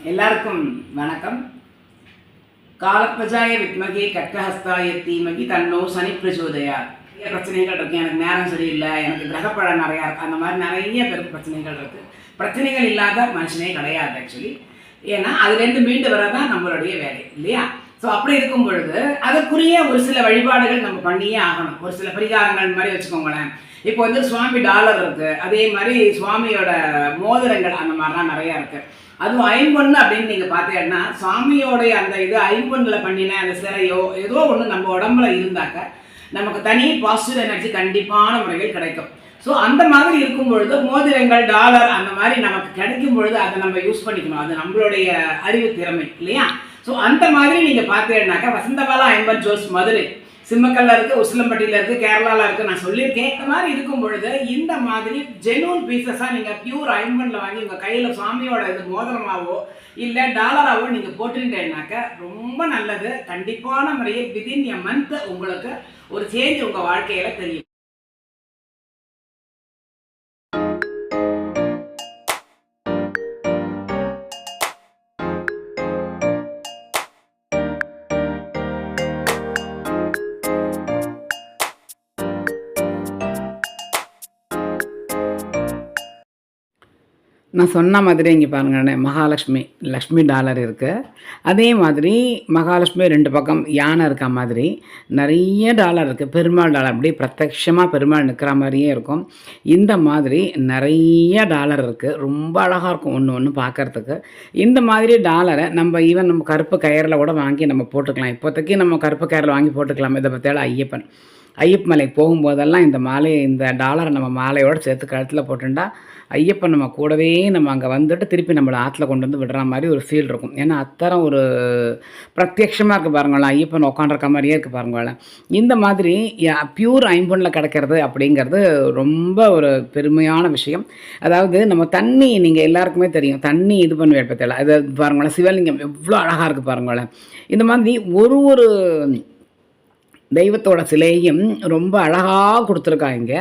எல்லாருக்கும் வணக்கம். காலத்வஜாய வித்மகே கட்கஹஸ்தாய தீமகி தன்னோ சனி பிரச்சோதயாத். பிரச்சனைகள் இருக்குது, எனக்கு நேரம் சரியில்லை, எனக்கு கிரகப்பழம் நிறையா இருக்குது, அந்த மாதிரி நிறைய பேருக்கு பிரச்சனைகள் இருக்குது. பிரச்சனைகள் இல்லாத மனுஷனே கிடையாது ஆக்சுவலி. ஏன்னா அதுலேருந்து மீண்டு வரதான் நம்மளுடைய வேலை இல்லையா? ஸோ அப்படி இருக்கும் பொழுது அதற்குரிய ஒரு சில வழிபாடுகள் நம்ம பண்ணியே ஆகணும். ஒரு சில பரிகாரங்கள் மாதிரி வச்சுக்கோங்களேன். இப்போ சுவாமி டாலர் இருக்குது, அதே மாதிரி சுவாமியோட மோதிரங்கள் அந்த மாதிரிலாம் நிறையா இருக்குது. அதுவும் ஐம்பொண்ணு அப்படின்னு நீங்கள் பார்த்தீங்கன்னா சுவாமியோடைய அந்த இது ஐம்பொண்ணில் பண்ணின அந்த சிலையோ ஏதோ ஒன்று நம்ம உடம்புல இருந்தாக்க நமக்கு தனி பாசிட்டிவ் எனர்ஜி கண்டிப்பான முறையில் கிடைக்கும். ஸோ அந்த மாதிரி இருக்கும் பொழுது மோதிரங்கள் டாலர் அந்த மாதிரி நமக்கு கிடைக்கும் பொழுது அதை நம்ம யூஸ் பண்ணிக்கணும். அது நம்மளுடைய அறிவு திறமை இல்லையா? ஸோ அந்த மாதிரி நீங்கள் பார்த்தீங்கன்னாக்கா வசந்தபாலா ஐம்பன் ஜுவல்ஸ் மதுரை சிம்மக்கல்ல இருக்குது, உசிலம்பட்டியில் இருக்குது, கேரளாவில் இருக்குது, நான் சொல்லியிருக்கேன். இந்த மாதிரி இருக்கும் பொழுது இந்த மாதிரி ஜெனூன் பீசஸாக நீங்கள் பியூர் ஐம்பனில் வாங்கி உங்கள் கையில் சுவாமியோட இது மோதிரமாவோ இல்லை டாலராவோ நீங்கள் போட்டுட்டேன்னாக்க ரொம்ப நல்லது. கண்டிப்பான முறையில் விதின் எ மந்த் உங்களுக்கு ஒரு சேஞ்ச் உங்கள் வாழ்க்கையில் தெரியும். நான் சொன்ன மாதிரி இங்கே பாருங்கண்ணே, லக்ஷ்மி டாலர் இருக்குது. அதே மாதிரி மகாலட்சுமி 2 பக்கம் யானை இருக்க மாதிரி நிறைய டாலர் இருக்குது. பெருமாள் டாலர் அப்படியே பிரத்யட்சமாக பெருமாள் நிற்கிற மாதிரியே இருக்கும். இந்த மாதிரி நிறைய டாலர் இருக்குது. ரொம்ப அழகாக இருக்கும் ஒன்று ஒன்று பார்க்குறதுக்கு. இந்த மாதிரி டாலரை நம்ம கருப்பு கயிறில் கூட வாங்கி நம்ம போட்டுக்கலாம். இப்போதைக்கு நம்ம கருப்பு கயிறில் வாங்கி போட்டுக்கலாம். இதை பற்றியால் ஐயப்ப மலைக்கு போகும்போதெல்லாம் இந்த டாலரை நம்ம மாலையோடு சேர்த்து கழுத்தில் போட்டுட்டா ஐயப்பன் நம்ம கூடவே நம்ம அங்கே வந்துட்டு திருப்பி நம்மளை ஆற்றுல கொண்டு வந்து விடுற மாதிரி ஒரு ஃபீல் இருக்கும். ஏன்னா அத்தரம் ஒரு பிரத்யட்சமாக இருக்குது பாருங்களேன், ஐயப்பன் உட்காண்டிருக்க மாதிரியே இருக்குது பாருங்களேன். இந்த மாதிரி பியூர் ஐம்பொன்னில் கிடைக்கிறது அப்படிங்கிறது ரொம்ப ஒரு பெருமையான விஷயம். அதாவது நம்ம தண்ணி, நீங்கள் எல்லாருக்குமே தெரியும், தண்ணி இது பண்ணி வைப்பதில்லை. அது பாருங்களேன், சிவலிங்கம் எவ்வளோ அழகாக இருக்குது பாருங்களேன். இந்த மாதிரி ஒரு தெய்வத்தோட சிலையும் ரொம்ப அழகாக கொடுத்துருக்காங்க.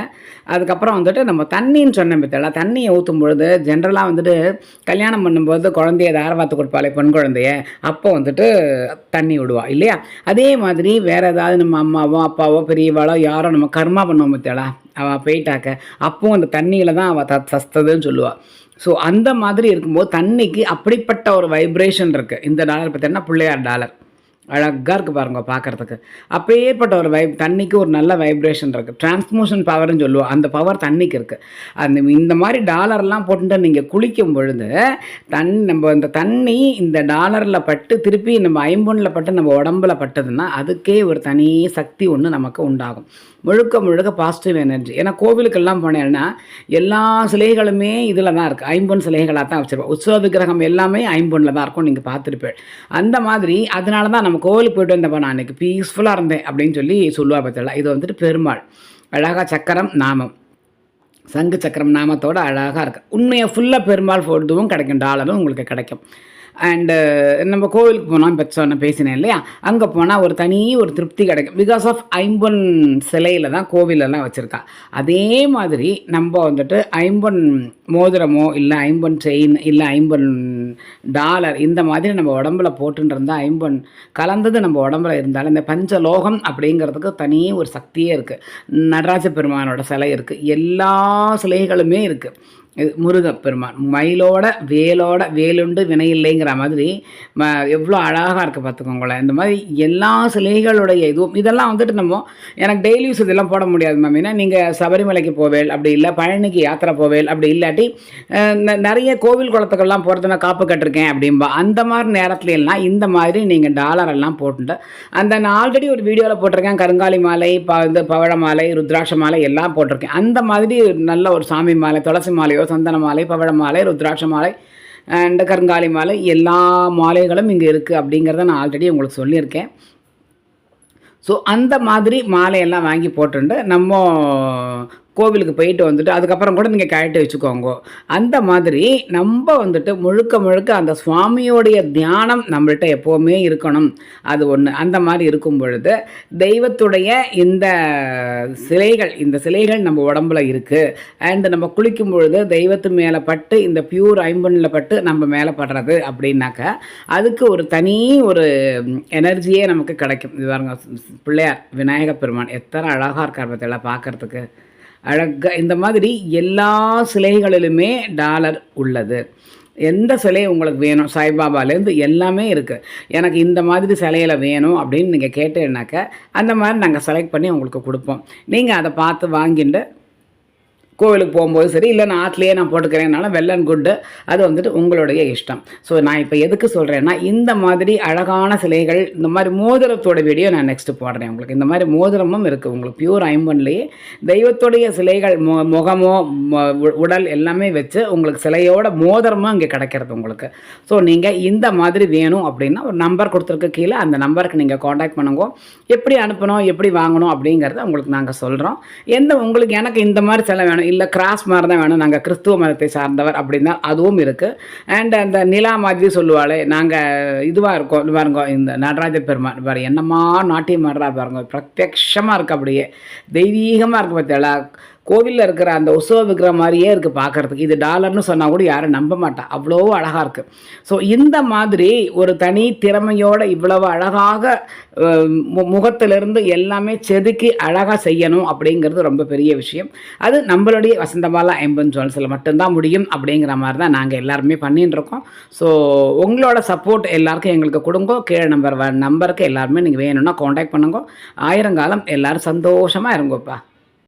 அதுக்கப்புறம் நம்ம தண்ணின்னு சொன்னேன் பற்றியெல்லாம், தண்ணியை ஊற்றும் பொழுது ஜென்ரலாக கல்யாணம் பண்ணும்போது குழந்தைய தாரவாத்து கொடுப்பாளே பெண் குழந்தைய, அப்போ தண்ணி விடுவா இல்லையா? அதே மாதிரி வேறு ஏதாவது நம்ம அம்மாவோ அப்பாவோ பெரியவாளோ யாரோ நம்ம கர்மா பண்ணுவோம் பற்றியெல்லாம், அவள் போயிட்டாக்க அப்போது அந்த தண்ணியில் தான் அவள் சஸ்ததுன்னு சொல்லுவாள். ஸோ அந்த மாதிரி இருக்கும்போது தண்ணிக்கு அப்படிப்பட்ட ஒரு வைப்ரேஷன் இருக்குது. இந்த டாலர் பார்த்தீங்கன்னா பிள்ளையார் டாலர் அழகாக இருக்குது பாருங்க பார்க்குறதுக்கு. அப்போ ஏற்பட்ட ஒரு தண்ணிக்கு ஒரு நல்ல வைப்ரேஷன் இருக்குது. டிரான்ஸ்மோஷன் பவர்னு சொல்லுவோம், அந்த பவர் தண்ணிக்கு இருக்குது. இந்த மாதிரி டாலர்லாம் போட்டுட்டு நீங்கள் குளிக்கும் பொழுது நம்ம இந்த தண்ணி இந்த டாலரில் பட்டு திருப்பி நம்ம ஐம்பொன்னில் பட்டு நம்ம உடம்புல பட்டதுன்னா அதுக்கே ஒரு தனி சக்தி ஒன்று நமக்கு உண்டாகும். முழுக்க பாசிட்டிவ் எனர்ஜி. ஏன்னா கோவிலுக்கெல்லாம் போனேன்னா எல்லா சிலைகளுமே இதில் தான் இருக்குது, ஐம்பொன் சிலைகளாக தான் வச்சுருப்போம். உற்சவ விக்கிரகம் எல்லாமே ஐம்பொன்னில் தான் இருக்கும், நீங்கள் பார்த்துருப்பேன். அந்த மாதிரி அதனால தான் நம்ம கோவிலுக்கு போய்ட்டு வந்தப்போ நான் அன்றைக்கி பீஸ்ஃபுல்லாக இருந்தேன் அப்படின்னு சொல்லுவா பார்த்தல. இது பெருமாள் அழகாக சக்கரம் நாமம், சங்கு சக்கரம் நாமத்தோடு அழகாக இருக்குது. உண்மையை ஃபுல்லாக பெருமாள் போடுறதும் கிடைக்கும், டாலரும் உங்களுக்கு கிடைக்கும். அண்டு நம்ம கோவிலுக்கு போனோம், இப்போ பேசினேன் இல்லையா, அங்கே போனால் ஒரு திருப்தி கிடைக்கும். பிகாஸ் ஆஃப் ஐம்பொன் சிலையில் தான் கோவிலெல்லாம் வச்சுருக்கா. அதே மாதிரி நம்ம ஐம்பொன் மோதிரமோ இல்லை ஐம்பொன் செயின் இல்லை ஐம்பொன் டாலர் இந்த மாதிரி நம்ம உடம்புல போட்டுன்னு இருந்தால், ஐம்பொன் கலந்தது நம்ம உடம்புல இருந்தாலும் இந்த பஞ்சலோகம் அப்படிங்கிறதுக்கு தனி ஒரு சக்தியே இருக்குது. நடராஜ பெருமானோட சிலை இருக்குது, எல்லா சிலைகளுமே இருக்குது. முருகப்பெருமான் மயிலோட வேலுண்டு வினையில்லைங்கிற மாதிரி எவ்வளோ அழகாக இருக்குது பார்த்துக்கோங்களேன். இந்த மாதிரி எல்லா சிலைகளுடைய இதெல்லாம் நம்ம எனக்கு டெய்லி யூஸ் இதெல்லாம் போட முடியாது மேம். ஏன்னா நீங்கள் சபரிமலைக்கு போவேல், அப்படி இல்லை பழனிக்கு யாத்திரை போவேல், அப்படி இல்லாட்டி நிறைய கோவில் குளத்துக்கெல்லாம் போகிறதுனா காப்பு கட்டிருக்கேன் அப்படின்பா. அந்த மாதிரி நேரத்துல எல்லாம் இந்த மாதிரி நீங்கள் டாலரெல்லாம் போட்டுட்டு நான் ஆல்ரெடி ஒரு வீடியோவில் போட்டிருக்கேன், கருங்காலி மாலை, பவழ மாலை, ருத்ராட்ச மாலை எல்லாம் போட்டிருக்கேன். அந்த மாதிரி நல்ல ஒரு சாமி மாலை, துளசி மாலையோ, சந்தன மாலை, பவழ மாலை, ருத்ராட்ச மாலை அண்ட் கருங்காலி மாலை எல்லா மாலைகளும் இங்கே இருக்குது அப்படிங்கிறத நான் ஆல்ரெடி உங்களுக்கு சொல்லியிருக்கேன். ஸோ அந்த மாதிரி மாலையெல்லாம் வாங்கி போட்டுண்டு நம்ம கோவிலுக்கு போயிட்டு வந்துட்டு அதுக்கப்புறம் கூட நீங்கள் கழட்டி வச்சுக்கோங்க. அந்த மாதிரி நம்ம வந்துட்டு முழுக்க முழுக்க அந்த சுவாமியோடைய தியானம் நம்மள்கிட்ட எப்போவுமே இருக்கணும். அது ஒன்று. அந்த மாதிரி இருக்கும் பொழுது தெய்வத்துடைய இந்த சிலைகள் நம்ம உடம்புல இருக்குது. அண்ட் நம்ம குளிக்கும் பொழுது தெய்வத்து மேலே பட்டு இந்த பியூர் ஐம்பொன்னில் பட்டு நம்ம மேலே படுறது அப்படின்னாக்கா அதுக்கு ஒரு தனி ஒரு எனர்ஜியே நமக்கு கிடைக்கும். இது பாருங்க, பிள்ளையார் விநாயக பெருமான் எத்தனை அழகாக இருக்கார் பார்த்தீங்களா பார்க்குறதுக்கு. அழகாக இந்த மாதிரி எல்லா சிலைகளிலுமே டாலர் உள்ளது. எந்த சிலை உங்களுக்கு வேணும், சாய்பாபாலேருந்து எல்லாமே இருக்குது. எனக்கு இந்த மாதிரி சிலையில் வேணும் அப்படின்னு நீங்கள் கேட்டீங்கன்னாக்கா அந்த மாதிரி நாங்கள் செலக்ட் பண்ணி உங்களுக்கு கொடுப்போம். நீங்கள் அதை பார்த்து வாங்கிட்டு கோவிலுக்கு போகும்போது சரி, இல்லை நான் ஆற்றுலையே நான் போட்டுக்கிறேன்னால வெல் அண்ட் குட்டு, அது வந்துட்டு உங்களுடைய இஷ்டம். ஸோ நான் இப்போ எதுக்கு சொல்கிறேன்னா, இந்த மாதிரி அழகான சிலைகள், இந்த மாதிரி மோதிரத்தோட வீடியோ நான் நெக்ஸ்ட்டு போடுறேன் உங்களுக்கு. இந்த மாதிரி மோதிரமும் இருக்குது உங்களுக்கு பியூர் ஐம்பொன்லேயே தெய்வத்துடைய சிலைகள் முகமோ உடல் எல்லாமே வச்சு உங்களுக்கு சிலையோட மோதிரமும் இங்கே கிடைக்கிறது உங்களுக்கு. ஸோ நீங்கள் இந்த மாதிரி வேணும் அப்படின்னா ஒரு நம்பர் கொடுத்துருக்கு கீழே, அந்த நம்பருக்கு நீங்கள் காண்டாக்ட் பண்ணுங்க. எப்படி அனுப்பணும், எப்படி வாங்கணும் அப்படிங்கிறத உங்களுக்கு நாங்கள் சொல்கிறோம். உங்களுக்கு எனக்கு இந்த மாதிரி சிலை வேணும், இல்லை கிராஸ் மாதிரி தான் வேணும், நாங்கள் கிறிஸ்துவ மதத்தை சார்ந்தவர் அப்படின்னா அதுவும் இருக்குது. அண்ட் அந்த நிலா மாதிரி சொல்லுவாள், நாங்கள் இதுவாக இருக்கோம் பாருங்க, இந்த நடராஜ பெருமான் பாரு என்னம்மா நாட்டியம் ஆடுறா பாருங்க, பிரத்யக்ஷமாக இருக்குது, அப்படியே தெய்வீகமாக இருக்குது பார்த்தீங்களா. கோவிலில் இருக்கிற அந்த உற்சவ விக்கிரம் மாதிரியே இருக்குது பார்க்குறதுக்கு. இது டாலர்னு சொன்னால் கூட யாரும் நம்ப மாட்டா, அவ்வளோ அழகாக இருக்குது. ஸோ இந்த மாதிரி ஒரு தனி திறமையோடு இவ்வளவு அழகாக முகத்திலிருந்து எல்லாமே செதுக்கி அழகாக செய்யணும் அப்படிங்கிறது ரொம்ப பெரிய விஷயம். அது நம்மளுடைய வசந்தமாலா ஐம்பொன் ஜுவல்ஸில் மட்டும்தான் முடியும் அப்படிங்கிற மாதிரி தான் நாங்கள் எல்லாருமே பண்ணின்னு இருக்கோம். ஸோ உங்களோட சப்போர்ட் எல்லாருக்கும் எங்களுக்கு கொடுங்க. கீழே நம்பருக்கு எல்லாருமே நீங்கள் வேணும்னா காண்டாக்ட் பண்ணுங்க. ஆயிரங்காலம் எல்லோரும் சந்தோஷமாக இருங்கப்பா.